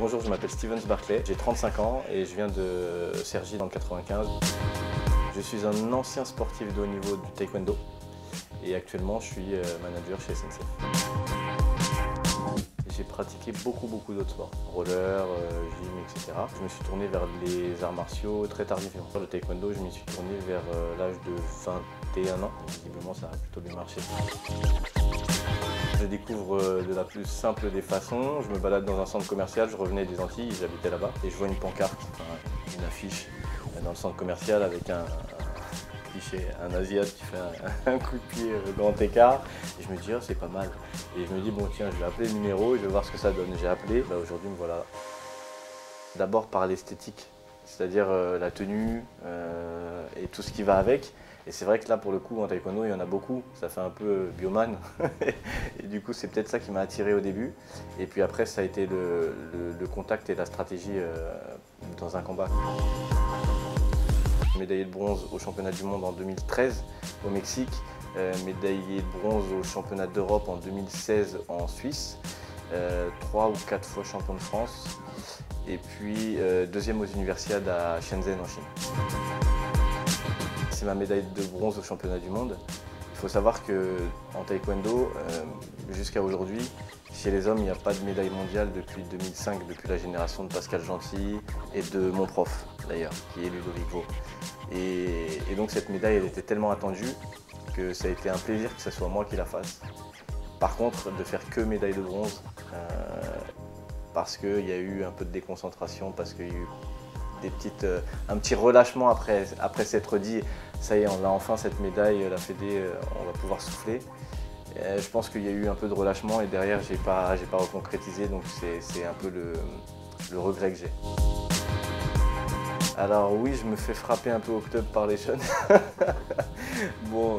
Bonjour, je m'appelle Stevens Barclay, j'ai 35 ans et je viens de Cergy dans le 95. Je suis un ancien sportif de haut niveau du taekwondo et actuellement je suis manager chez SNCF. J'ai pratiqué beaucoup d'autres sports, roller, gym, etc. Je me suis tourné vers les arts martiaux très tardivement. Le taekwondo, je m'y suis tourné vers l'âge de 21 ans. Visiblement, ça a plutôt bien marché. Je découvre de la plus simple des façons. Je me balade dans un centre commercial, je revenais des Antilles, j'habitais là-bas, et je vois une pancarte, une affiche dans le centre commercial avec un cliché, un Asiate qui fait un coup de pied grand écart. Et je me dis, oh, c'est pas mal. Et je me dis, bon tiens, je vais appeler le numéro et je vais voir ce que ça donne. J'ai appelé, bah, aujourd'hui me voilà. D'abord par l'esthétique, c'est-à-dire la tenue et tout ce qui va avec. Et c'est vrai que là, pour le coup, en taekwondo, il y en a beaucoup. Ça fait un peu bioman. Et du coup, c'est peut-être ça qui m'a attiré au début. Et puis après, ça a été le contact et la stratégie dans un combat. Médaillé de bronze au championnat du monde en 2013 au Mexique. Médaillé de bronze au championnat d'Europe en 2016 en Suisse. 3 ou 4 fois champion de France. Et puis deuxième aux Universiades à Shenzhen en Chine. C'est ma médaille de bronze au championnat du monde. Il faut savoir qu'en taekwondo, jusqu'à aujourd'hui, chez les hommes, il n'y a pas de médaille mondiale depuis 2005, depuis la génération de Pascal Gentil et de mon prof d'ailleurs, qui est Ludovic Vaux. Et donc cette médaille, elle était tellement attendue que ça a été un plaisir que ce soit moi qui la fasse. Par contre, de faire que médaille de bronze, parce qu'il y a eu un peu de déconcentration, parce qu'il y a eu un petit relâchement après s'être dit ça y est, on a enfin cette médaille, la Fédé, on va pouvoir souffler. Et je pense qu'il y a eu un peu de relâchement et derrière j'ai pas reconcrétisé, donc c'est un peu le regret que j'ai. Alors oui, je me fais frapper un peu au club par les jeunes. Bon,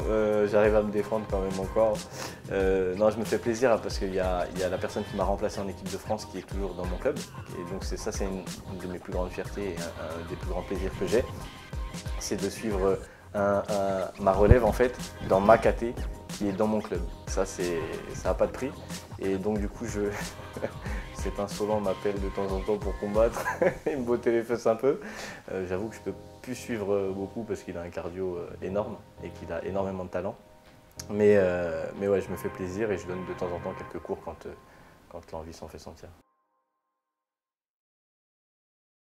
j'arrive à me défendre quand même encore. Non, je me fais plaisir parce qu'il y a la personne qui m'a remplacé en équipe de France qui est toujours dans mon club. Et donc ça, c'est une de mes plus grandes fiertés et un des plus grands plaisirs que j'ai. C'est de suivre ma relève en fait dans ma caté qui est dans mon club. Ça n'a pas de prix. Et donc du coup, cet insolent m'appelle de temps en temps pour combattre et me botter les fesses un peu. J'avoue que je peux plus suivre beaucoup parce qu'il a un cardio énorme et qu'il a énormément de talent. Mais ouais, je me fais plaisir et je donne de temps en temps quelques cours quand l'envie s'en fait sentir.